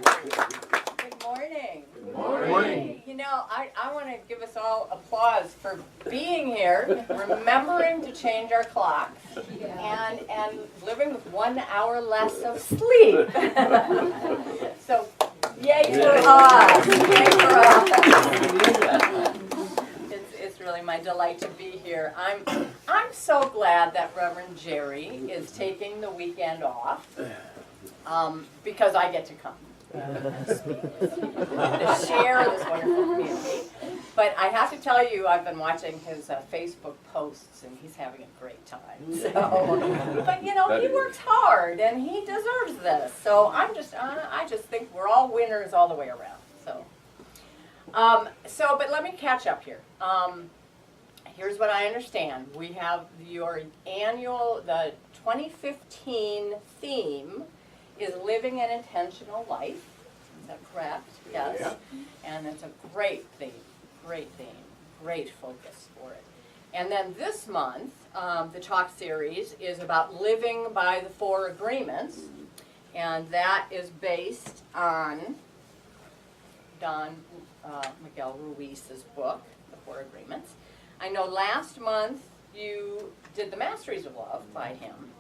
Good morning. Good morning. You know, I want to give us all applause for being here, remembering to change our clocks, and living with 1 hour less of sleep. So, yay for us! Yay for us! It's really my delight to be here. I'm so glad that Reverend Jerry is taking the weekend off, because I get to come. To share this wonderful community. But I have to tell you, I've been watching his Facebook posts, and he's having a great time. So, but you know, he works hard, and he deserves this. So I just think we're all winners all the way around. So, but let me catch up here. Here's what I understand. We have your annual, the 2015 theme is living an intentional life. Is that correct? Yes. Yeah. And it's a great theme, great focus for it. And then this month, the talk series is about living by the 4 agreements, and that is based on Don Miguel Ruiz's book, The 4 Agreements. I know last month you did the Masteries of Love by him.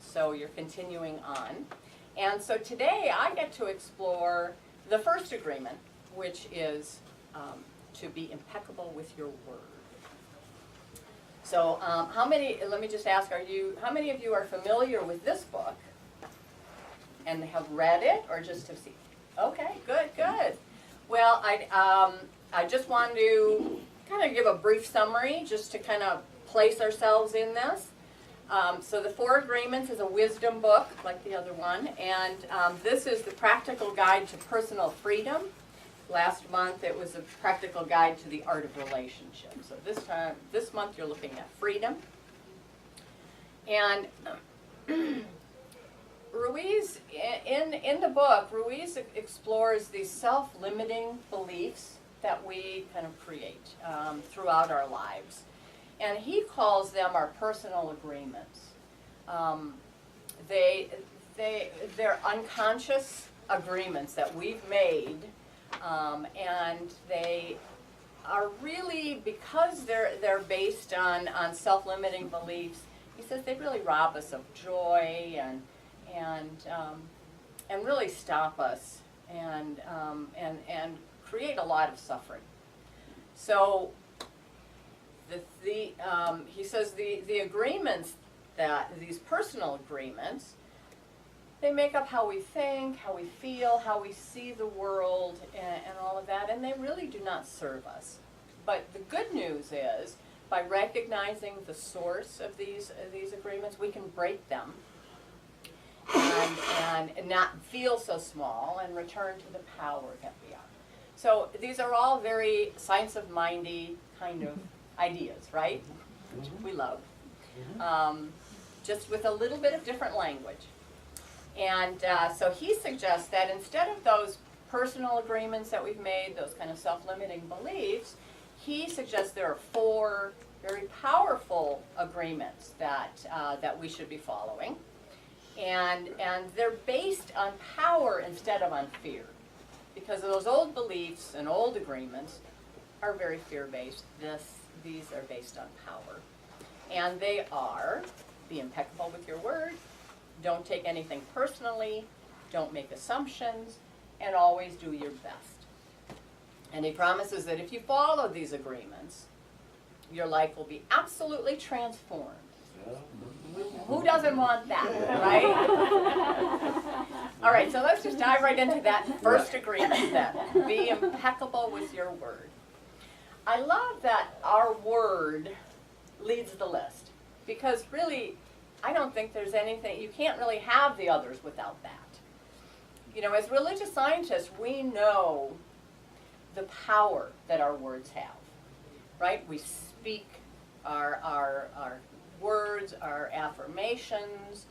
So you're continuing on. And so today I get to explore the first agreement, which is to be impeccable with your word. So let me just ask, how many of you are familiar with this book and have read it or just have seen it? Okay, good. Well, I just wanted to kind of give a brief summary just to kind of place ourselves in this. So the 4 Agreements is a wisdom book, like the other one, and this is the practical guide to personal freedom. Last month it was a practical guide to the art of relationship. So this month you're looking at freedom. And Ruiz, in the book, Ruiz explores these self-limiting beliefs that we kind of create throughout our lives. And he calls them our personal agreements. They're unconscious agreements that we've made, and they are really, because they're based on self-limiting beliefs, he says they really rob us of joy and really stop us and create a lot of suffering. So he says the agreements, these personal agreements, they make up how we think, how we feel, how we see the world, and all of that, and they really do not serve us. But the good news is, by recognizing the source of these agreements, we can break them and not feel so small and return to the power that we are. So these are all very science of mindy kind of ideas, right? Which we love. Just with a little bit of different language. And so he suggests that instead of those personal agreements that we've made, those kind of self-limiting beliefs, he suggests there are 4 very powerful agreements that we should be following. And they're based on power instead of on fear. Because those old beliefs and old agreements are very fear-based. These are based on power. And they are, be impeccable with your word, don't take anything personally, don't make assumptions, and always do your best. And he promises that if you follow these agreements, your life will be absolutely transformed. Who doesn't want that, right? All right, so let's just dive right into that first agreement then. Be impeccable with your word. I love that our word leads the list, because really, I don't think there's anything, you can't really have the others without that. You know, as religious scientists, we know the power that our words have, right? We speak our words, our affirmations,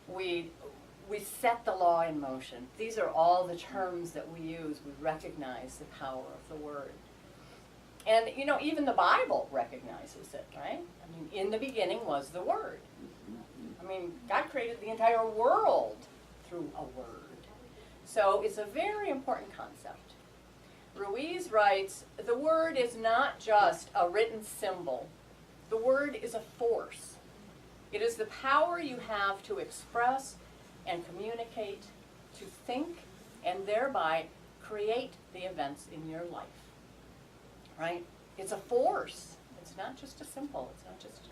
we set the law in motion. These are all the terms that we use. We recognize the power of the word. And, you know, even the Bible recognizes it, right? I mean, in the beginning was the Word. I mean, God created the entire world through a word. So it's a very important concept. Ruiz writes, the word is not just a written symbol. The word is a force. It is the power you have to express and communicate, to think, and thereby create the events in your life. Right? It's a force. It's not just a symbol. It's not just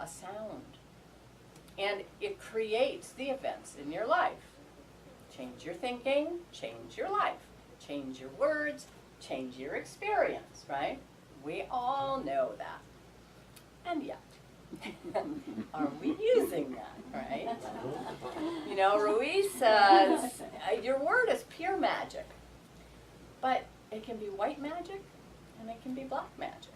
a sound. And it creates the events in your life. Change your thinking, change your life. Change your words, change your experience, right? We all know that. And yet, are we using that, right? You know, Ruiz says, your word is pure magic. But it can be white magic and it can be black magic.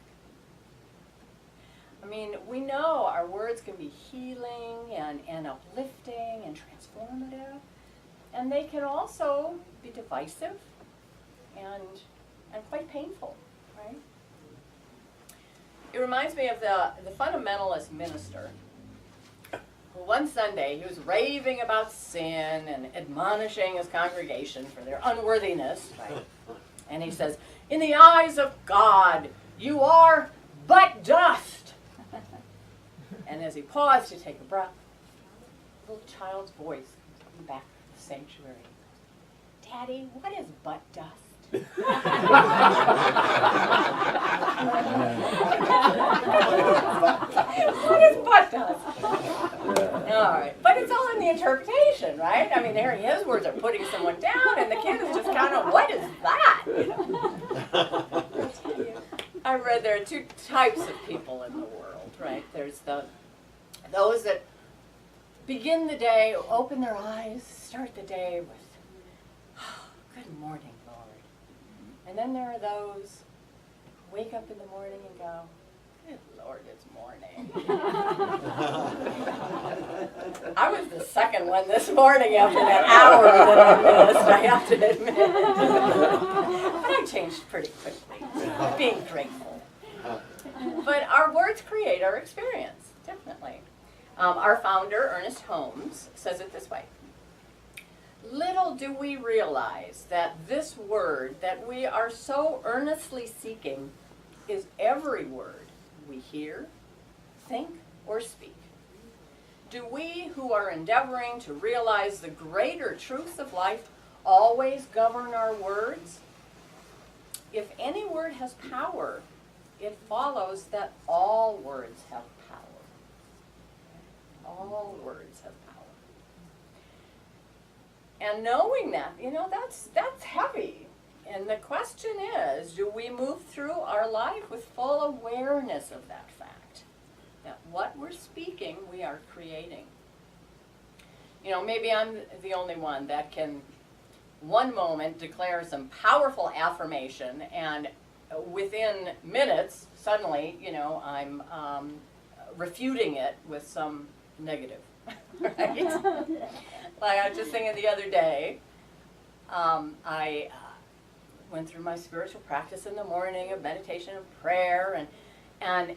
I mean, we know our words can be healing and uplifting and transformative. And they can also be divisive and quite painful, right? It reminds me of the fundamentalist minister who one Sunday he was raving about sin and admonishing his congregation for their unworthiness, right? And he says, in the eyes of God, you are but dust. And as he paused to take a breath, a little child's voice came back from the sanctuary. Daddy, what is but dust? What is butt dust? All right, but it's all in the interpretation, right? I mean, there his words are putting someone down, and the kid is just kind of, what is that? I read there are two types of people in the world, right? There's those that begin the day, open their eyes, start the day with, oh, good morning, Lord. And then there are those who wake up in the morning and go, good Lord, it's morning. I was the second one this morning after that hour that I missed, I have to admit. But I changed pretty quickly, being grateful. But our words create our experience, definitely. Our founder, Ernest Holmes, says it this way. Little do we realize that this word that we are so earnestly seeking is every word we hear, think, or speak. Do we who are endeavoring to realize the greater truths of life always govern our words? If any word has power, it follows that all words have power. All words have power. And knowing that, you know, that's heavy. And the question is, do we move through our life with full awareness of that fact? That what we're speaking, we are creating. You know, maybe I'm the only one that can, one moment, declare some powerful affirmation, and within minutes, suddenly, you know, I'm refuting it with some negative, right? Like I was just thinking the other day, I went through my spiritual practice in the morning of meditation and prayer, and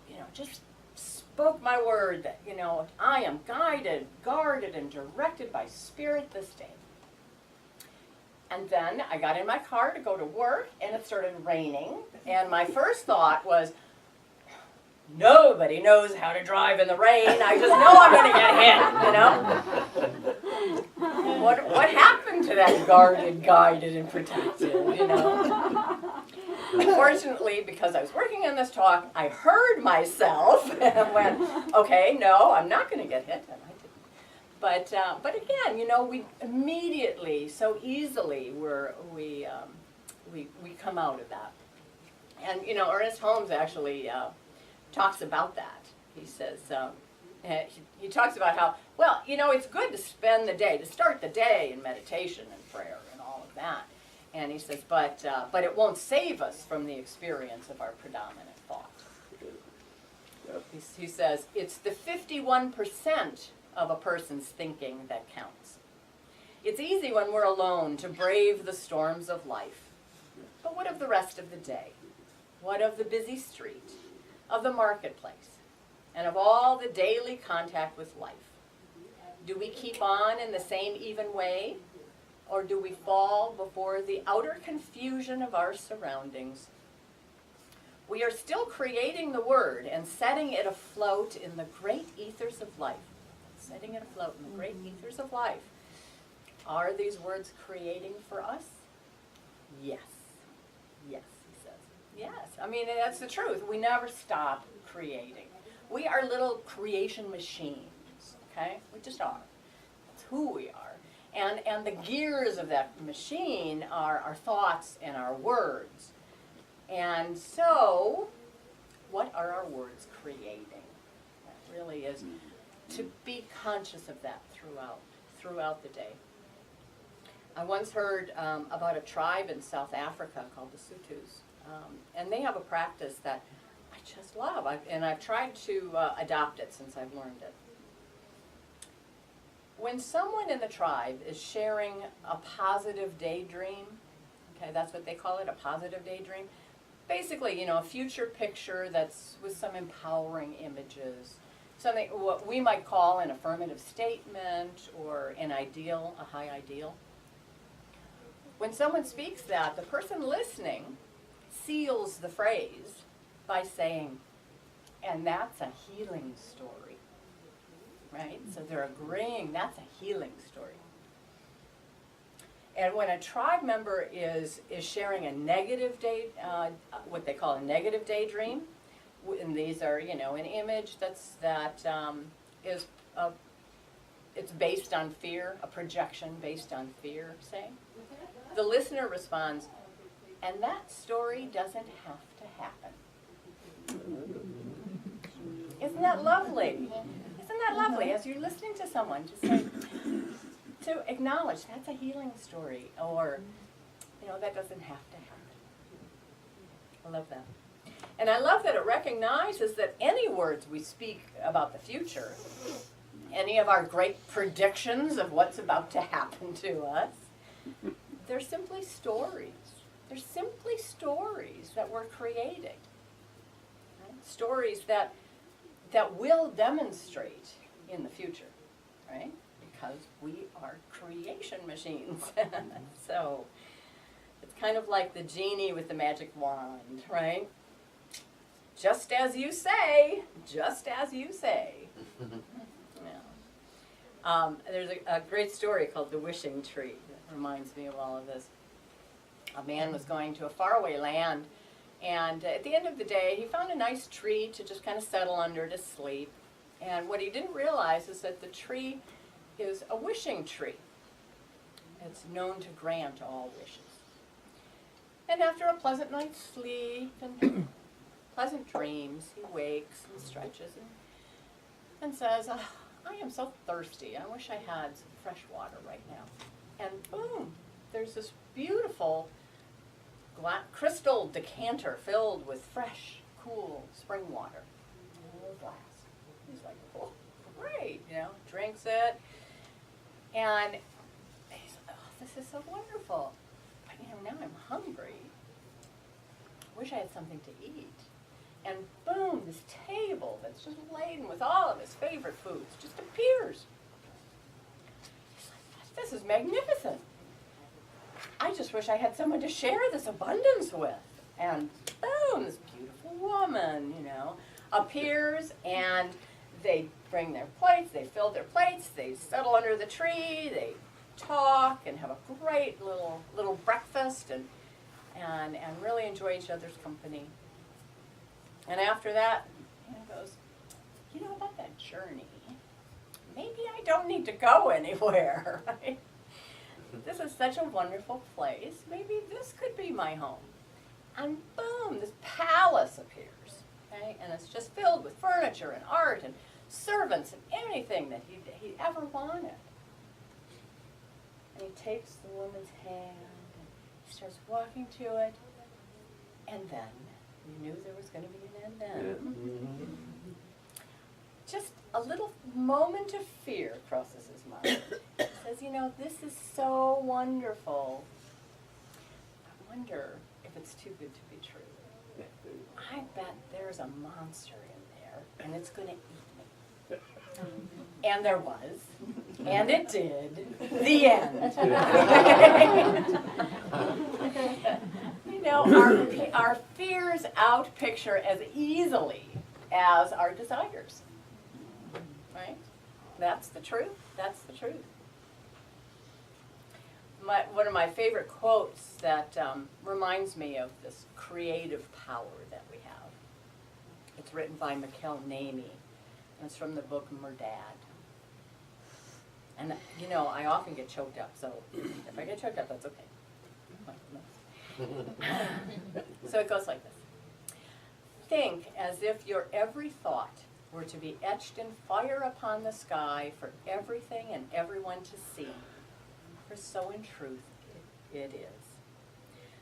you know, just spoke my word that, you know, I am guided, guarded, and directed by Spirit this day. And then I got in my car to go to work, and it started raining, and my first thought was, nobody knows how to drive in the rain. I just know I'm going to get hit, you know? What happened to that guarded, guided, and protected, you know? Fortunately, because I was working on this talk, I heard myself and went, okay, no, I'm not going to get hit, and I didn't. But again, you know, we immediately, so easily, we come out of that. And, you know, Ernest Holmes actually talks about that. He says, he talks about how, well, you know, it's good to spend the day, to start the day in meditation and prayer and all of that. And he says, but it won't save us from the experience of our predominant thought. Yep. He says, it's the 51% of a person's thinking that counts. It's easy when we're alone to brave the storms of life. But what of the rest of the day? What of the busy street, of the marketplace, and of all the daily contact with life? Do we keep on in the same even way, or do we fall before the outer confusion of our surroundings? We are still creating the word and setting it afloat in the great ethers of life. Setting it afloat in the great ethers of life. Are these words creating for us? Yes. Yes, he says. Yes. I mean, that's the truth. We never stop creating. We are little creation machines, okay? We just are. That's who we are. And the gears of that machine are our thoughts and our words. And so, what are our words creating? That really is to be conscious of that throughout the day. I once heard about a tribe in South Africa called the Sutus, and they have a practice that I just love, and I've tried to adopt it since I've learned it. When someone in the tribe is sharing a positive daydream, okay, that's what they call it, a positive daydream. Basically, you know, a future picture that's with some empowering images, something what we might call an affirmative statement or an ideal, a high ideal. When someone speaks that, the person listening seals the phrase by saying, and that's a healing story, right? So they're agreeing that's a healing story. And when a tribe member is sharing a negative what they call a negative daydream, and these are, you know, an image it's based on fear, a projection based on fear, say. The listener responds, and that story doesn't have to happen. Isn't that lovely? Isn't that lovely? As you're listening to someone, to say, to acknowledge that's a healing story, or, you know, that doesn't have to happen. I love that. And I love that it recognizes that any words we speak about the future, any of our great predictions of what's about to happen to us, they're simply stories. They're simply stories that we're creating. Right? Stories that will demonstrate in the future, right? Because we are creation machines. So it's kind of like the genie with the magic wand, right? Just as you say, just as you say. Yeah. There's a great story called The Wishing Tree that reminds me of all of this. A man was going to a faraway land, and at the end of the day, he found a nice tree to just kind of settle under to sleep. And what he didn't realize is that the tree is a wishing tree. It's known to grant all wishes. And after a pleasant night's sleep and pleasant dreams, he wakes and stretches and says, oh, I am so thirsty. I wish I had some fresh water right now. And boom, there's this beautiful crystal decanter filled with fresh, cool spring water in a little glass. He's like, oh, great, you know, drinks it. And he's like, oh, this is so wonderful. But, you know, now I'm hungry. I wish I had something to eat. And boom, this table that's just laden with all of his favorite foods just appears. He's like, this is magnificent. I just wish I had someone to share this abundance with. And boom, this beautiful woman, you know, appears, and they bring their plates, they fill their plates, they settle under the tree, they talk and have a great little breakfast and really enjoy each other's company. And after that, he goes, you know, about that journey, maybe I don't need to go anywhere, right? This is such a wonderful place. Maybe this could be my home. And boom, this palace appears, okay? And it's just filled with furniture and art and servants and anything that he ever wanted. And he takes the woman's hand and he starts walking to it. And then, you knew there was going to be an end then. Just a little moment of fear crosses his mind. He says, you know, this is so wonderful. I wonder if it's too good to be true. I bet there's a monster in there, and it's going to eat me. And there was. And it did. The end. You know, our fears outpicture as easily as our desires. Right? That's the truth. That's the truth. One of my favorite quotes that reminds me of this creative power that we have. It's written by Mikkel Namey, and it's from the book Murdad. And, you know, I often get choked up, so if I get choked up, that's okay. So it goes like this. Think as if your every thought were to be etched in fire upon the sky for everything and everyone to see. For so in truth it is.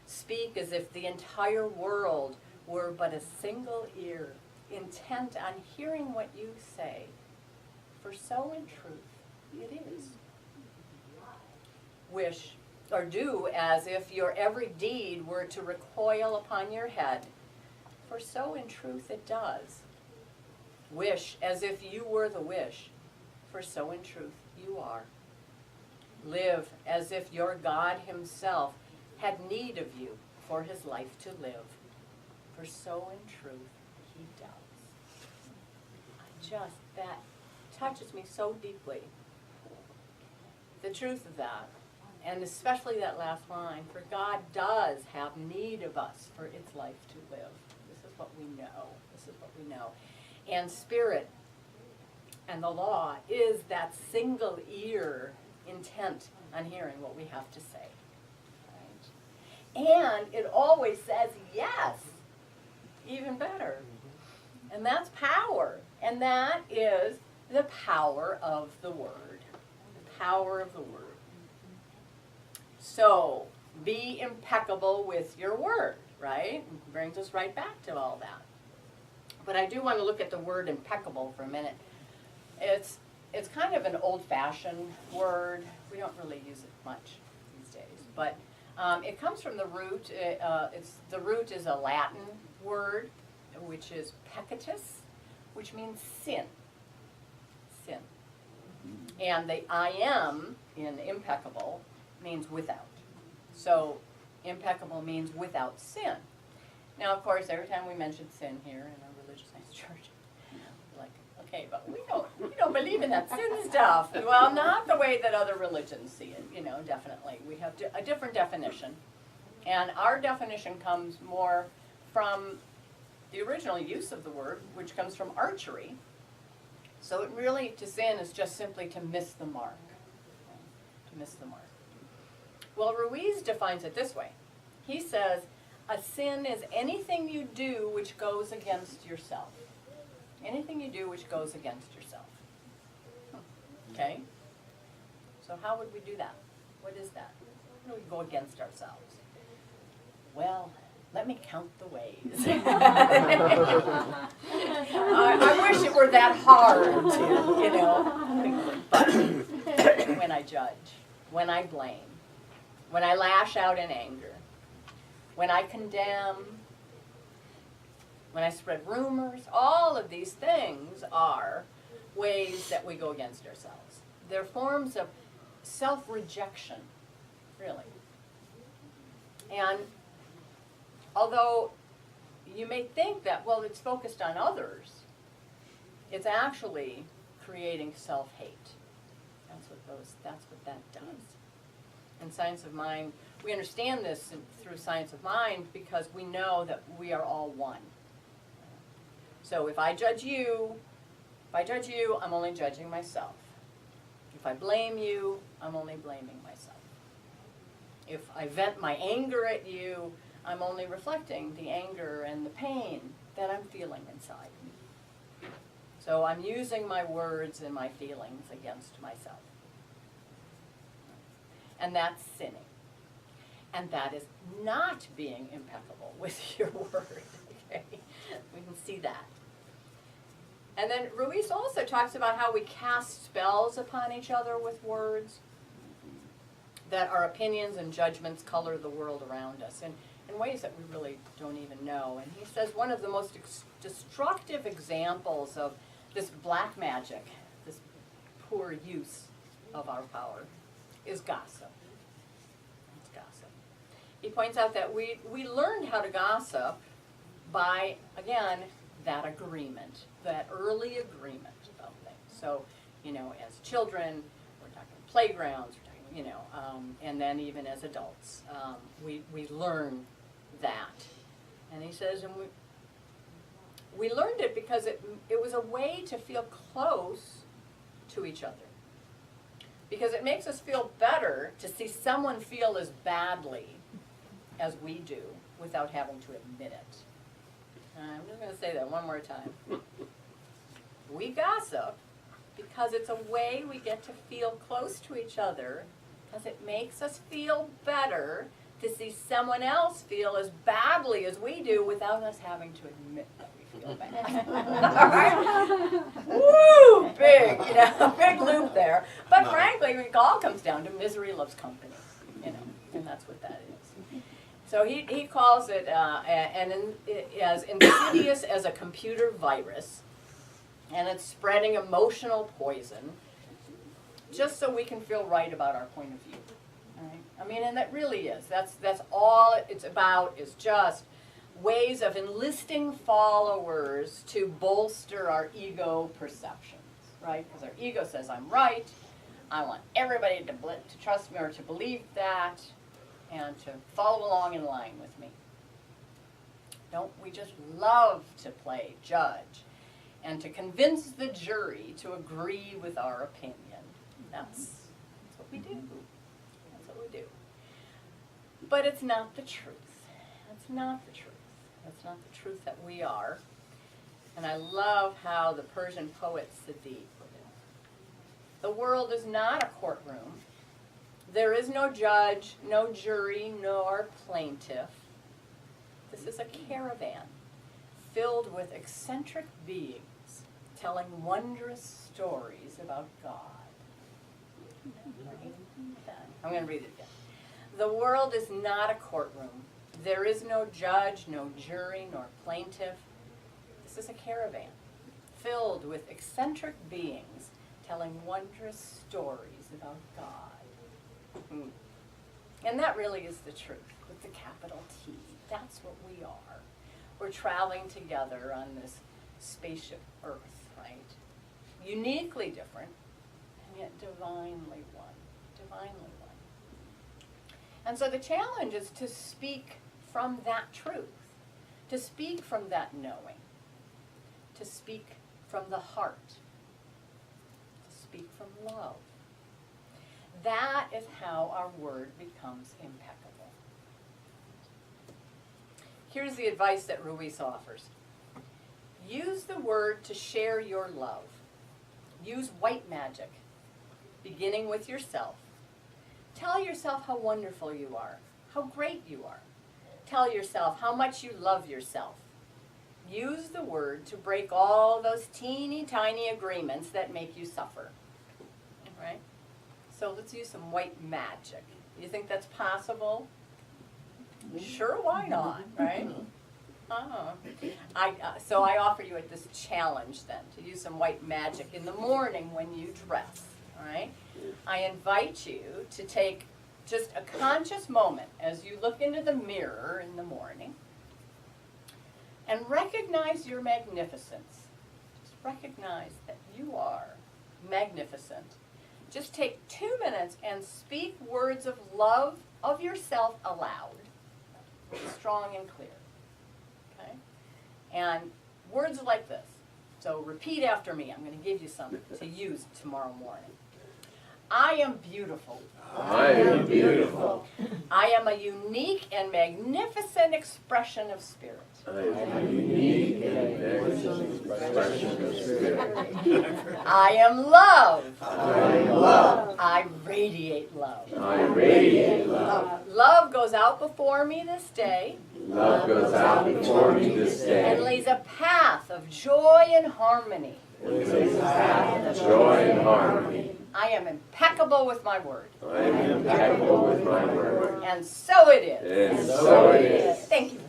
Speak as if the entire world were but a single ear, intent on hearing what you say. For so in truth it is. Wish or do as if your every deed were to recoil upon your head. For so in truth it does. Wish as if you were the wish. For so in truth you are. Live as if your God himself had need of you for his life to live. For so in truth he does. That touches me so deeply. The truth of that, and especially that last line, for God does have need of us for its life to live. This is what we know. This is what we know. And spirit and the law is that single ear intent on hearing what we have to say. Right? And it always says yes, even better. And that's power. And that is the power of the word. The power of the word. So, be impeccable with your word, right? It brings us right back to all that. But I do want to look at the word impeccable for a minute. It's kind of an old-fashioned word. We don't really use it much these days. But it comes from the root. The root is a Latin word, which is peccatus, which means sin. Sin. And the I am in impeccable means without. So impeccable means without sin. Now, of course, every time we mention sin here in our religious science church, we're like, okay, but we don't believe in that sin stuff. Well, not the way that other religions see it, definitely. We have a different definition. And our definition comes more from the original use of the word, which comes from archery. So it really, to sin is just simply to miss the mark. To miss the mark. Well, Ruiz defines it this way. He says, a sin is anything you do which goes against yourself. Anything you do which goes against yourself. Okay? So how would we do that? What is that? How do we go against ourselves? Well, let me count the ways. I wish it were that hard to, But when I judge, when I blame, when I lash out in anger, when I condemn, when I spread rumors, all of these things are ways that we go against ourselves. They're forms of self-rejection, really. And although you may think that, well, it's focused on others, it's actually creating self-hate. That's what that does. In Science of Mind, we understand this through Science of Mind because we know that we are all one. So if I judge you, I'm only judging myself. If I blame you, I'm only blaming myself. If I vent my anger at you, I'm only reflecting the anger and the pain that I'm feeling inside. So I'm using my words and my feelings against myself. And that's sinning. And that is not being impeccable with your word. Okay? We can see that. And then Ruiz also talks about how we cast spells upon each other with words, that our opinions and judgments color the world around us in ways that we really don't even know. And he says one of the most destructive examples of this black magic, poor use of our power is gossip. It's gossip. He points out that we learned how to gossip by, again, that agreement, that early agreement about things. So, as children, we're talking playgrounds, we're talking, and then even as adults, we learn that. And he says, and we learned it because it was a way to feel close to each other. Because it makes us feel better to see someone feel as badly as we do without having to admit it. I'm just going to say that one more time. We gossip because it's a way we get to feel close to each other, because it makes us feel better to see someone else feel as badly as we do without us having to admit that we feel bad. Woo! Big, big loop there. But frankly, it all comes down to misery loves company, and that's what that is. So he calls it as insidious as a computer virus, and it's spreading emotional poison, just so we can feel right about our point of view. Right? And that really is. That's all it's about, is just ways of enlisting followers to bolster our ego perceptions, right? Because our ego says, I'm right, I want everybody to trust me or to believe that, and to follow along in line with me. Don't we just love to play judge and to convince the jury to agree with our opinion? That's what we do. That's what we do. But it's not the truth. That's not the truth. That's not the truth that we are. And I love how the Persian poet Sadi put it. The world is not a courtroom. There is no judge, no jury, nor plaintiff. This is a caravan filled with eccentric beings telling wondrous stories about God. I'm going to read it again. The world is not a courtroom. There is no judge, no jury, nor plaintiff. This is a caravan filled with eccentric beings telling wondrous stories about God. And that really is the truth, with the capital T. That's what we are. We're traveling together on this spaceship Earth, right? Uniquely different, and yet divinely one. Divinely one. And so the challenge is to speak from that truth, to speak from that knowing, to speak from the heart, to speak from love. That is how our word becomes impeccable. Here's the advice that Ruiz offers. Use the word to share your love. Use white magic, beginning with yourself. Tell yourself how wonderful you are, how great you are. Tell yourself how much you love yourself. Use the word to break all those teeny tiny agreements that make you suffer. Right? So let's use some white magic. Do you think that's possible? Sure, why not, right? So I offer you this challenge then, to use some white magic in the morning when you dress, all right? I invite you to take just a conscious moment as you look into the mirror in the morning and recognize your magnificence. Just recognize that you are magnificent. Just take 2 minutes and speak words of love of yourself aloud, strong and clear. Okay? And words like this. So repeat after me. I'm going to give you some to use tomorrow morning. I am beautiful. I am beautiful. I am a unique and magnificent expression of spirit. I am a unique and magnificent expression of spirit. I am love. I am love. I radiate love. I radiate love. Love goes out before me this day. Love goes out before me this day. And lays a path of joy and harmony. And lays a path of joy and harmony. I am impeccable with my word. I am impeccable with my word. And so it is. And so it is. Thank you.